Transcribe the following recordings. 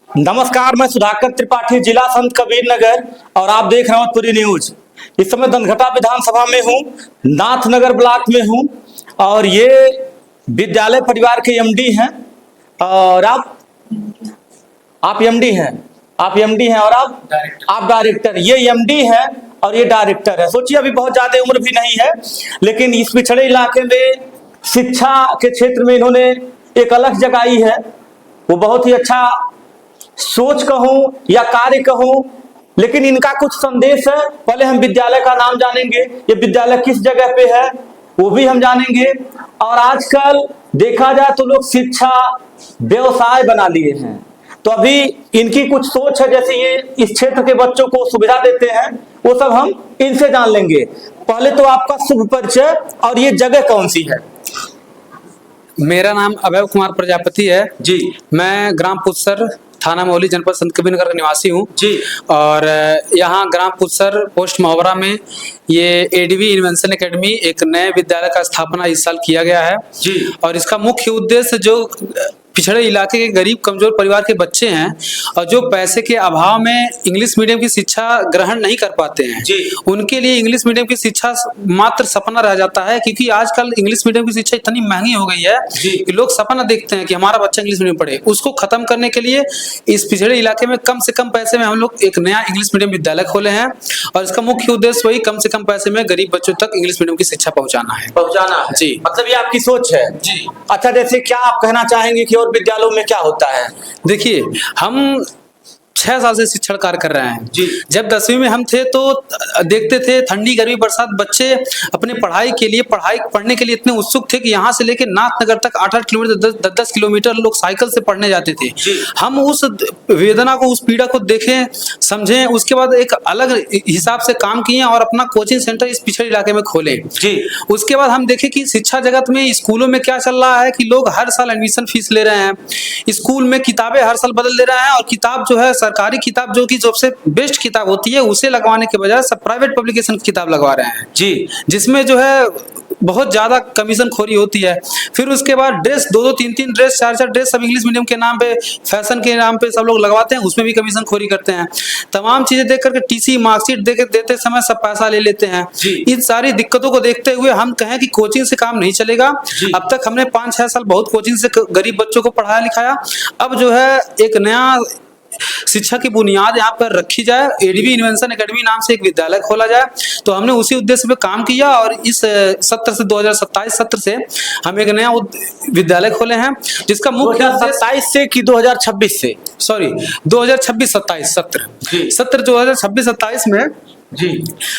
नमस्कार, मैं सुधाकर त्रिपाठी, जिला संत कबीर नगर, और आप देख रहे हो पूरी न्यूज। इस समय दंधघटा विधानसभा में हूँ, नाथनगर ब्लॉक में हूँ, और ये विद्यालय परिवार के एमडी हैं। और आप एमडी हैं, और आप डायरेक्टर। ये एमडी है और ये डायरेक्टर है। सोचिए, अभी बहुत ज्यादा उम्र भी नहीं है, लेकिन इस पिछड़े इलाके में शिक्षा के क्षेत्र में इन्होंने एक अलग जगाई है। वो बहुत ही अच्छा सोच कहूं या कार्य कहूं, लेकिन इनका कुछ संदेश है। पहले हम विद्यालय का नाम जानेंगे, ये विद्यालय किस जगह पे है वो भी हम जानेंगे। और आजकल देखा जाए तो लोग शिक्षा व्यवसाय बना लिए हैं, तो अभी इनकी कुछ सोच है, जैसे ये इस क्षेत्र के बच्चों को सुविधा देते हैं, वो सब हम इनसे जान लेंगे। पहले तो आपका शुभ परिचय और ये जगह कौन सी है? मेरा नाम अभय कुमार प्रजापति है जी। मैं ग्राम पुत्सर, थाना मौली, जनपद संत कबीर नगर का निवासी हूँ जी। और यहाँ ग्राम पुत्सर पोस्ट महोबरा में ये एडीवी इन्वेंशन एकेडमी एक नए विद्यालय का स्थापना इस साल किया गया है जी। और इसका मुख्य उद्देश्य जो पिछड़े इलाके के गरीब कमजोर परिवार के बच्चे हैं और जो पैसे के अभाव में इंग्लिश मीडियम की शिक्षा ग्रहण नहीं कर पाते हैं जी। उनके लिए इंग्लिश मीडियम की शिक्षा मात्र सपना रह जाता है, क्योंकि आजकल इंग्लिश मीडियम की शिक्षा इतनी महंगी हो गई है कि लोग सपना देखते हैं कि हमारा बच्चा इंग्लिश मीडियम पढ़े। उसको खत्म करने के लिए इस पिछड़े इलाके में कम से कम पैसे में हम लोग एक नया इंग्लिश मीडियम विद्यालय खोले हैं और इसका मुख्य उद्देश्य वही कम से कम पैसे में गरीब बच्चों तक इंग्लिश मीडियम की शिक्षा पहुंचाना है जी। मतलब ये आपकी सोच है जी। अच्छा, जैसे क्या आप कहना चाहेंगे कि और विद्यालयों में क्या होता है? देखिए, हम 6 साल से शिक्षण कार्य कर रहे हैं जी। जब 10वीं में हम थे तो देखते थे ठंडी गर्मी बरसात बच्चे अपने पढ़ाई पढ़ने के लिए इतने उत्सुक थे कि यहाँ से लेके नाथनगर तक 8-8 किलोमीटर 10-10 किलोमीटर लोग साइकिल से पढ़ने जाते थे। हम उस वेदना को, उस पीड़ा को देखें, समझें, उसके बाद एक अलग हिसाब से काम किए और अपना कोचिंग सेंटर इस पिछड़े इलाके में खोले जी। उसके बाद हम देखें कि शिक्षा जगत में स्कूलों में क्या चल रहा है कि लोग हर साल एडमिशन फीस ले रहे हैं, स्कूल में किताबें हर साल बदल दे रहे हैं और किताब जो है सरकारी किताब जो कि सबसे बेस्ट किताब होती है उसे लगवाने के बजाय सब प्राइवेट पब्लिकेशन की किताब लगवा रहे हैं जी, जिसमें जो है बहुत ज्यादा कमीशन खोरी होती है। फिर उसके बाद ड्रेस 2-2, 3-3 ड्रेस, 4-4 ड्रेस सब इंग्लिश मीडियम के नाम पे, फैशन के नाम पे सब लोग लगवाते हैं, उसमें भी कमीशन खोरी करते हैं। तमाम चीजें देख करके टीसी मार्कशीट देते समय सब पैसा ले लेते हैं। इन सारी दिक्कतों को देखते हुए हम कहें कि कोचिंग से काम नहीं चलेगा। अब तक हमने 5-6 साल बहुत कोचिंग से गरीब बच्चों को पढ़ाया लिखाया, अब जो है एक नया शिक्षा की बुनियाद यहाँ पर रखी जाए, एडीवी इन्वेंशन एकेडमी नाम से एक विद्यालय खोला जाए। तो हमने उसी उद्देश्य पे काम किया और इस सत्र से 2027 सत्र से हम एक नया विद्यालय खोले हैं जिसका मुख्य 2027 से कि 2026 से? सॉरी, 2026-27 सत्र 2026-27 में जी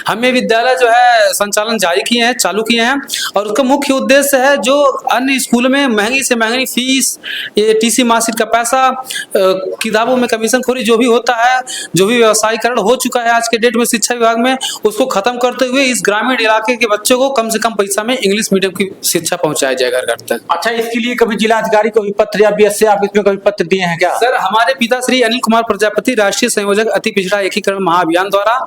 हमें विद्यालय जो है संचालन चालू किए हैं और उसका मुख्य उद्देश्य है जो अन्य स्कूलों में महंगी से महंगी फीस, ये टीसी मार्कशीट का पैसा, किताबों में कमीशन खोरी जो भी होता है, जो भी व्यवसायीकरण हो चुका है आज के डेट में शिक्षा विभाग में, उसको खत्म करते हुए इस ग्रामीण इलाके के बच्चों को कम से कम पैसा में इंग्लिश मीडियम की शिक्षा पहुंचाया जाए घर घर तक। अच्छा, इसके लिए कभी जिलाधिकारी को भी पत्र या बीएसए ऑफिस में कभी पत्र दिए हैं क्या? सर, हमारे पिता श्री अनिल कुमार प्रजापति, राष्ट्रीय संयोजक अति पिछड़ा एकीकरण महाअभियान द्वारा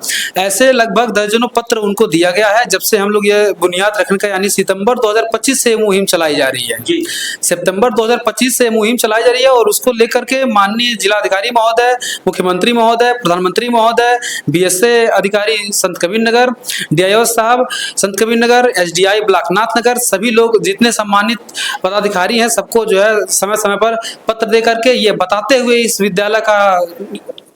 ऐसे लगभग दर्जनों पत्र उनको दिया गया है जब से हम लोग ये बुनियाद रखने का, यानी सितंबर 2025 से मुहिम चलाई जा रही है जी। सितंबर 2025 से मुहिम चलाई जा रही है और उसको लेकर के माननीय जिलाधिकारी महोदय, मुख्यमंत्री महोदय, प्रधानमंत्री महोदय, बीएसए अधिकारी संत कबीर नगर, डीआईओ साहब संत कबीर नगर, एसडीआई ब्लॉक नाथनगर, सभी लोग जितने सम्मानित पदाधिकारी हैं सबको जो है समय समय पर पत्र दे करके ये बताते हुए इस विद्यालय का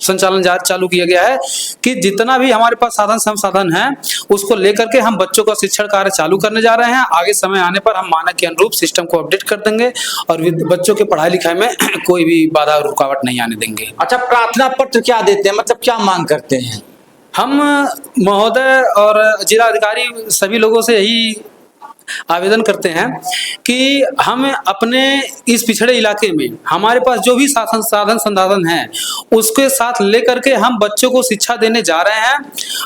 संचालन चालू किया गया है कि जितना भी हमारे पास साधन संसाधन है उसको लेकर के हम बच्चों का शिक्षण कार्य चालू करने जा रहे हैं। आगे समय आने पर हम मानक के अनुरूप सिस्टम को अपडेट कर देंगे और बच्चों के पढ़ाई लिखाई में कोई भी बाधा रुकावट नहीं आने देंगे। अच्छा, प्रार्थना पत्र क्या देते हैं, मतलब क्या मांग करते हैं? हम महोदय और जिलाधिकारी सभी लोगों से यही आवेदन करते हैं कि हम अपने इस पिछड़े इलाके में हमारे पास जो भी साधन संसाधन है उसके साथ लेकर के हम बच्चों को शिक्षा देने जा रहे हैं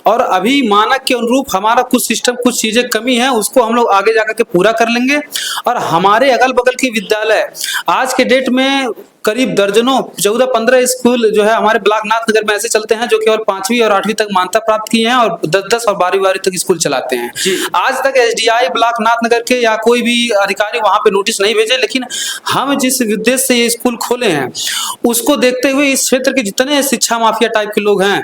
और अभी मानक के अनुरूप हमारा कुछ चीजें कमी है उसको हम लोग आगे जाकर के पूरा कर लेंगे और हमारे अगल बगल के विद्यालय आज के डेट में करीब दर्जनों 14-15 स्कूल जो है हमारे ब्लॉक नाथनगर में ऐसे चलते हैं जो केवल 5वीं और 8वीं तक मान्यता प्राप्त किए हैं और 10 और 12वीं तक स्कूल चलाते हैं। आज तक एसडीआई ब्लॉक नाथनगर के या कोई भी अधिकारी वहां पे नोटिस नहीं भेजे, लेकिन हम जिस उद्देश्य से ये स्कूल खोले हैं उसको देखते हुए इस क्षेत्र के जितने शिक्षा माफिया टाइप के लोग हैं,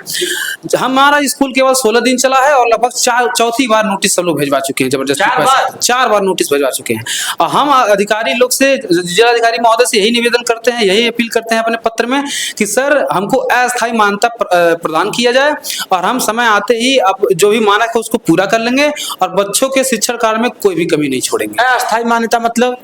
हमारा स्कूल केवल 16 दिन चला है और लगभग चौथी बार नोटिस सब लोग भेजवा चुके हैं। जबरदस्ती 4 बार नोटिस भेजवा चुके हैं। और हम अधिकारी लोग से, जिलाधिकारी महोदय से यही निवेदन करते हैं, यही अपील करते हैं अपने पत्र में कि सर हमको अस्थायी मान्यता प्रदान किया जाए और हम समय आते ही अब जो भी मानक है उसको पूरा कर लेंगे और बच्चों के शिक्षण कार्य में कोई भी कमी नहीं छोड़ेंगे। अस्थायी मान्यता मतलब?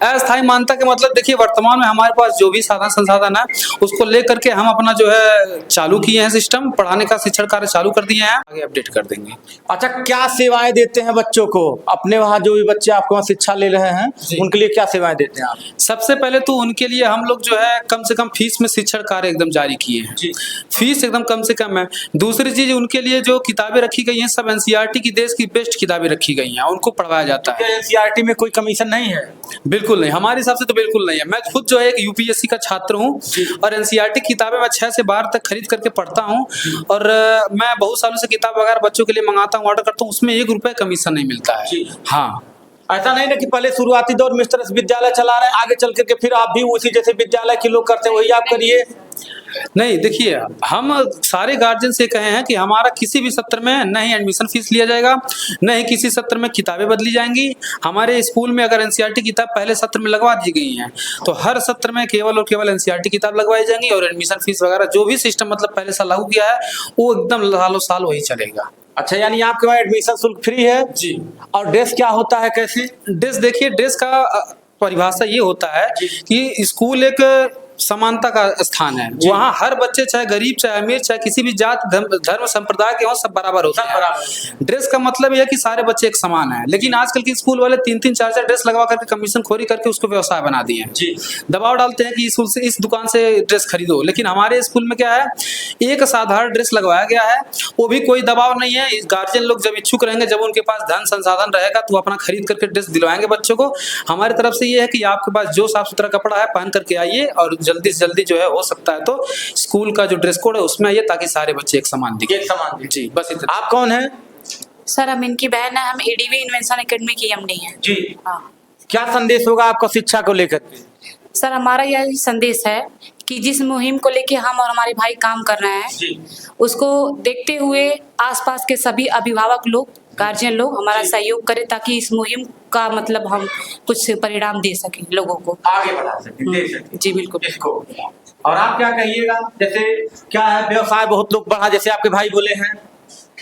अस्थायी मान्यता के मतलब देखिए, वर्तमान में हमारे पास जो भी साधन संसाधन है उसको लेकर के हम अपना जो है चालू किए हैं, सिस्टम पढ़ाने का शिक्षण कार्य चालू कर दिए हैं, आगे अपडेट कर देंगे। अच्छा, क्या सेवाएं देते हैं बच्चों को? अपने वहाँ जो भी बच्चे आपके वहाँ शिक्षा ले रहे हैं उनके लिए क्या सेवाएं देते हैं आप? सबसे पहले तो उनके लिए हम लोग जो है कम से कम फीस में शिक्षण कार्य एकदम जारी किए हैं। फीस एकदम कम से कम है। दूसरी चीज, उनके लिए जो किताबें रखी गई हैं सब एनसीईआरटी की देश की बेस्ट किताबें रखी गई हैं, उनको पढ़वाया जाता है। एनसीईआरटी में कोई कमीशन नहीं है? बिल्कुल नहीं, हमारे हिसाब से तो बिल्कुल नहीं है। मैं खुद जो है एक यूपीएससी का छात्र हूँ और एनसीईआरटी किताबें मैं 6 से 12 तक खरीद करके पढ़ता हूँ और मैं बहुत सालों से किताब वगैरह बच्चों के लिए मंगाता हूँ, ऑर्डर करता हूँ, उसमें 1 रुपए कमीशन नहीं मिलता है। हाँ, ऐसा नहीं ना कि पहले शुरुआती दौर मिस्टर विद्यालय चला रहे हैं, आगे चल करके फिर आप भी उसी जैसे विद्यालय के लोग करते हैं वही आप करिए? नहीं, देखिए हम सारे गार्जियन से कहे हैं कि हमारा किसी भी सत्र में न ही एडमिशन फीस लिया जाएगा, न ही किसी सत्र में किताबें बदली जाएंगी। हमारे स्कूल में अगर एनसीईआरटी किताब पहले सत्र में लगवा दी गई है तो हर सत्र में केवल और केवल एनसीईआरटी किताब लगवाई जाएंगी और एडमिशन फीस वगैरह जो भी सिस्टम मतलब पहले साल लागू किया है वो एकदम सालों साल वही चलेगा। अच्छा, यानी आपके वहाँ एडमिशन शुल्क फ्री है जी। और ड्रेस क्या होता है, कैसे ड्रेस? देखिए, ड्रेस का परिभाषा ये होता है कि स्कूल एक समानता का स्थान है। वहाँ हर बच्चे चाहे गरीब चाहे अमीर चाहे किसी भी जात धर्म संप्रदाय के हों सब बराबर होते हैं। ड्रेस का मतलब यह है कि सारे बच्चे एक समान हैं, लेकिन आजकल के स्कूल वाले 3-3 4-4 ड्रेस लगवा करके कमीशन खोरी करके उसको व्यवसाय बना दिए हैं। दबाव डालते हैं कि स्कूल से इस दुकान से ड्रेस खरीदो, लेकिन हमारे स्कूल में क्या है, एक साधारण ड्रेस लगवाया गया है, वो भी कोई दबाव नहीं है। गार्जियन लोग जब इच्छुक रहेंगे, जब उनके पास धन संसाधन रहेगा तो अपना खरीद करके ड्रेस दिलवाएंगे बच्चों को। हमारी तरफ से ये है कि आपके पास जो साफ सुथरा कपड़ा है पहन करके आइए और जल्दी से जल्दी जो है हो सकता है तो स्कूल का जो ड्रेस कोड है उसमें आइए ताकि सारे बच्चे एक समान दिखे। जी, बस इतना। आप कौन है? सर, हम इनकी बहन है, हम एडीवी इन्वेंशन एकेडमी की एमडी हैं। जी। हाँ। क्या संदेश होगा आपका शिक्षा को लेकर के? सर, हमारा यह संदेश है कि जिस मुहिम को लेके हम और हमारे भाई काम कर रहे हैं उसको देखते हुए आसपास के सभी अभिभावक लोग, गार्जियन लोग हमारा सहयोग करें ताकि इस मुहिम का मतलब हम कुछ परिणाम दे सकें, लोगों को आगे बढ़ा सकें, दे सकें। जी बिल्कुल। इसको और आप क्या कहिएगा? जैसे क्या है, व्यवसाय बहुत लोग बढ़ा, जैसे आपके भाई बोले हैं,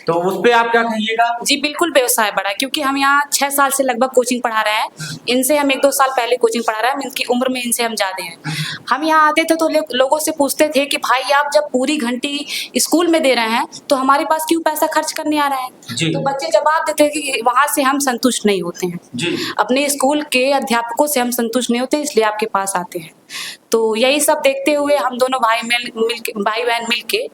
तो उस पे आप क्या कहिएगा? जी बिल्कुल, व्यवसाय बढ़ा क्योंकि हम यहाँ 6 साल से लगभग कोचिंग पढ़ा रहे हैं। इनसे हम 1-2 साल पहले कोचिंग पढ़ा रहे हैं, इनकी उम्र में इनसे हम ज्यादा हैं। हम यहाँ आते थे तो लोगों से पूछते थे कि भाई आप जब पूरी घंटी स्कूल में दे रहे हैं तो हमारे पास क्यों पैसा खर्च करने आ रहे हैं? तो बच्चे जवाब देते हैं कि वहाँ से हम संतुष्ट नहीं होते हैं, अपने स्कूल के अध्यापकों से हम संतुष्ट नहीं होते, इसलिए आपके पास आते हैं। तो यही सब देखते हुए हम दोनों भाई बहन मिलके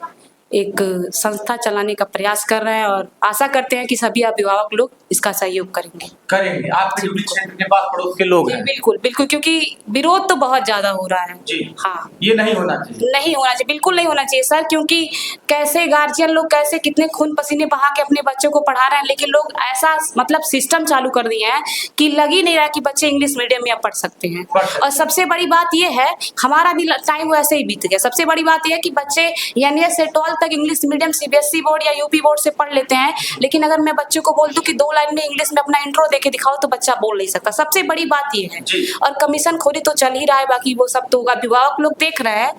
एक संस्था चलाने का प्रयास कर रहे हैं और आशा करते हैं कि सभी अभिभावक लोग इसका सहयोग करेंगे। आपके क्षेत्र के पास पड़ोस के लोग हैं? बिल्कुल बिल्कुल, क्योंकि विरोध तो बहुत ज्यादा हो रहा है। जी। हाँ, ये नहीं होना चाहिए, नहीं होना चाहिए, बिल्कुल नहीं होना चाहिए सर, क्योंकि कैसे गार्जियन लोग कैसे कितने खून पसीने बहा के अपने बच्चों को पढ़ा रहे हैं, लेकिन लोग ऐसा मतलब सिस्टम चालू कर दिए हैं कि लग ही नहीं रहा कि बच्चे इंग्लिश मीडियम में पढ़ सकते हैं। और सबसे बड़ी बात यह है, हमारा भी टाइम वैसे ही बीत गया। सबसे बड़ी बात यह है कि बच्चे NS से 12 तक इंग्लिश मीडियम CBSE बोर्ड या यूपी बोर्ड से पढ़ लेते हैं, लेकिन अगर मैं बच्चों को बोल दूं कि 2 लाइन में इंग्लिश में अपना इंट्रो देके दिखाओ तो बच्चा बोल नहीं सकता। सबसे बड़ी बात ये है। और कमीशन खोरी तो चल ही रहा है, बाकी वो सब तो अभिभावक लोग देख रहे हैं,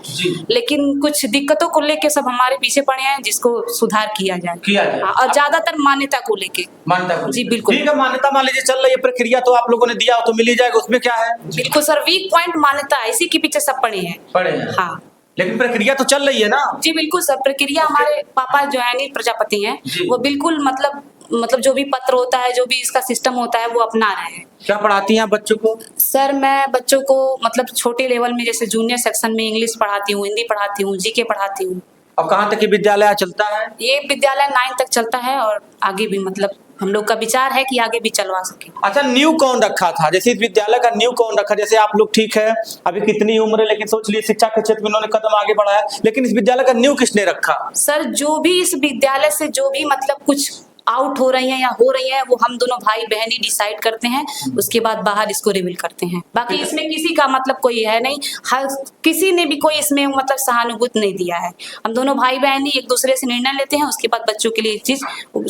लेकिन कुछ दिक्कतों को लेके सब हमारे पीछे पड़े हैं जिसको सुधार किया जाए। और ज्यादातर मान्यता को लेके। जी बिल्कुल। ठीक है, मान्यता मान लीजिए चल रही है प्रक्रिया, तो आप लोगों ने दिया तो मिल ही जाएगा, उसमें क्या है? बिल्कुल सर, वीक पॉइंट मान्यता है, इसी के पीछे सब पड़े हैं। हाँ, लेकिन प्रक्रिया तो चल रही है ना? जी बिल्कुल सर, प्रक्रिया हमारे पापा जो है अनिल प्रजापति हैं, वो बिल्कुल मतलब जो भी पत्र होता है, जो भी इसका सिस्टम होता है वो अपना रहे हैं। क्या पढ़ाती हैं बच्चों को? सर, मैं बच्चों को मतलब छोटे लेवल में जैसे जूनियर सेक्शन में इंग्लिश पढ़ाती हूँ, हिंदी पढ़ाती हूँ, GK पढ़ाती हूँ। और कहाँ तक ये विद्यालय चलता है? ये विद्यालय 9 तक चलता है और आगे भी मतलब हम लोग का विचार है कि आगे भी चलवा सके। अच्छा, न्यू कौन रखा था? जैसे इस विद्यालय का न्यू कौन रखा? जैसे आप लोग ठीक है, अभी कितनी उम्र है, लेकिन सोच लिए शिक्षा के क्षेत्र में इन्होंने कदम आगे बढ़ाया, लेकिन इस विद्यालय का न्यू किसने रखा? सर, जो भी इस विद्यालय से जो भी मतलब कुछ आउट हो रही है या हो रही है, वो हम दोनों भाई बहन ही डिसाइड करते हैं, उसके बाद बाहर इसको रिवील करते हैं। बाकी इसमें किसी का मतलब कोई है नहीं, हर किसी ने भी कोई इसमें मतलब सहानुभूति नहीं दिया है। हम दोनों भाई बहन ही एक दूसरे से निर्णय लेते हैं, उसके बाद बच्चों के लिए चीज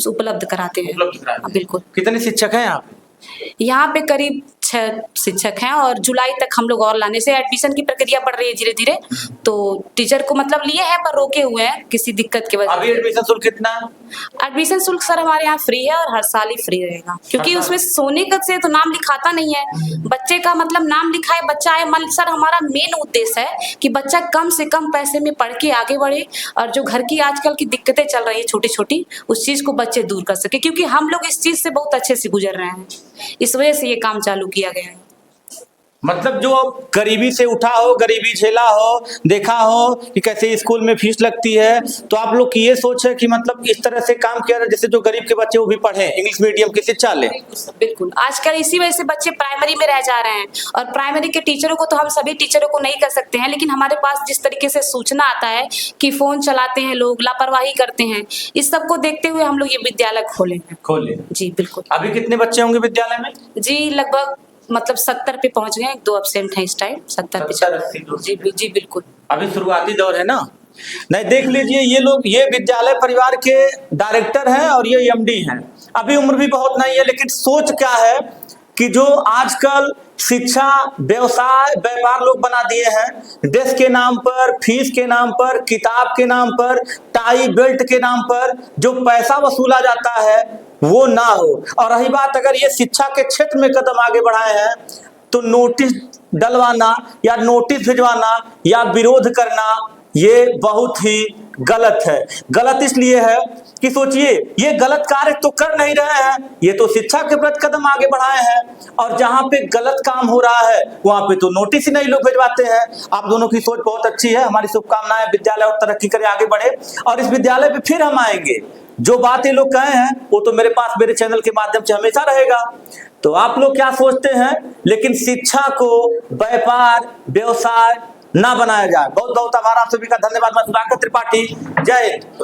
उपलब्ध कराते हैं। हाँ, बिल्कुल। कितने शिक्षक हैं यहाँ पे? यहाँ पे करीब 6 शिक्षक हैं और जुलाई तक हम लोग और लाने से एडमिशन की प्रक्रिया बढ़ रही है धीरे धीरे, तो टीचर को मतलब लिए हैं पर रोके हुए हैं किसी दिक्कत की वजह से। अभी एडमिशन शुल्क कितना है? एडमिशन शुल्क सर हमारे यहाँ फ्री है और हर साल ही फ्री रहेगा, क्योंकि उसमें सोने का से तो नाम लिखाता नहीं है, बच्चे का मतलब नाम लिखा है, बच्चा है। मान सर, हमारा मेन उद्देश्य है कि बच्चा कम से कम पैसे में पढ़ के आगे बढ़े और जो घर की आजकल की दिक्कतें चल रही है छोटी छोटी, उस चीज को बच्चे दूर कर सके, क्योंकि हम लोग इस चीज से बहुत अच्छे से गुजर रहे हैं, इस वजह से ये काम चालू किया गया है। मतलब जो गरीबी से उठा हो, गरीबी झेला हो, देखा हो कि कैसे स्कूल में फीस लगती है, तो आप लोग की ये सोच है कि मतलब इस तरह से काम किया जाए जैसे जो गरीब के बच्चे वो भी पढ़े, इंग्लिश मीडियम की शिक्षा लें। बिल्कुल, आजकल इसी वजह से बच्चे प्राइमरी में रह जा रहे हैं, और प्राइमरी के टीचरों को तो हम सभी टीचरों को नहीं कर सकते हैं, लेकिन हमारे पास जिस तरीके से सूचना आता है कि फोन चलाते हैं लोग, लापरवाही करते हैं, इस सब को देखते हुए हम लोग ये विद्यालय खोले हैं। खोले जी बिल्कुल। अभी कितने बच्चे होंगे विद्यालय में? जी लगभग मतलब 70 पे पहुंच गए, 2 एब्सेंट हैं इस टाइम, 70 पे चल रहे हैं। जी बिल्कुल। अभी शुरुआती दौर है ना। नहीं, देख लीजिए, ये लोग ये विद्यालय परिवार के डायरेक्टर हैं और ये एमडी हैं। अभी उम्र भी बहुत नहीं है, लेकिन सोच क्या है कि जो आजकल शिक्षा व्यवसाय व्यापार लोग बना दिए हैं, ड्रेस के नाम पर, फीस के नाम पर, किताब के नाम पर, टाई बेल्ट के नाम पर जो पैसा वसूला जाता है वो ना हो। और रही बात, अगर ये शिक्षा के क्षेत्र में कदम आगे बढ़ाए हैं तो नोटिस डलवाना या नोटिस भिजवाना या विरोध करना ये बहुत ही गलत है। गलत इसलिए है कि सोचिए, ये गलत कार्य तो कर नहीं रहे हैं, ये तो शिक्षा के प्रति कदम आगे बढ़ाए हैं, और जहां पे गलत काम हो रहा है वहां पे तो नोटिस ही नहीं लोग भिजवाते हैं। आप दोनों की सोच बहुत अच्छी है, हमारी शुभकामनाएं, विद्यालय और तरक्की करे, आगे बढ़े, और इस विद्यालय पे फिर हम आएंगे। जो बात ये लोग कहे हैं वो तो मेरे पास मेरे चैनल के माध्यम से हमेशा रहेगा। तो आप लोग क्या सोचते हैं, लेकिन शिक्षा को व्यापार व्यवसाय ना बनाया जाए। बहुत बहुत आभार आप सभी का, धन्यवाद। मैं सुधाकर त्रिपाठी, जय हिंद।